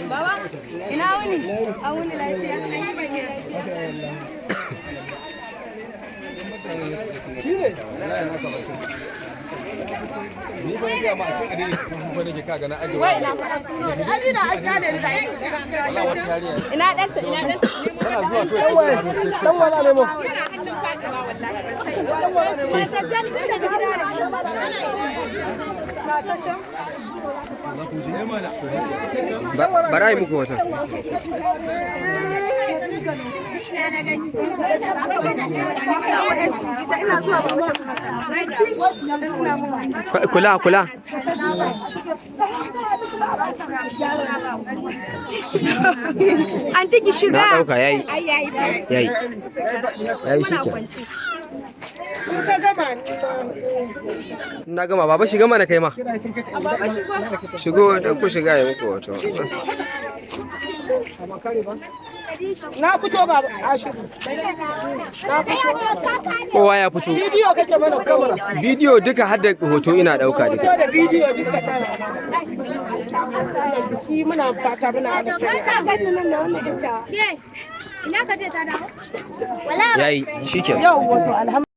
Baba, ina wuni? An wuni lafiya? Ni ba ga ma sai adini sun kuma nake kaga na aje Wai na fara. Adina an gane ni da shi. wallahi wata yariya Ina danta, ina danta. kana zuwa to dan wala ne mu Yana hannun Fatima wallahi. Ba sajjan sun da gida da bara yi muku wata kula an tiki shiga na dauka yayi shi ke na gama baba shiga mana kai ma shigo da ku shiga ya muku wato Na fito ba a shigo. kowa ya fito Bidiyo kake mana kamera. bidiyo duka har da hoto ina dauka Fito duka da bidiyo duka tana. Biki muna fata muna Ina ka je ta dawo? yayi shikenan Yau wato alhamdulillah.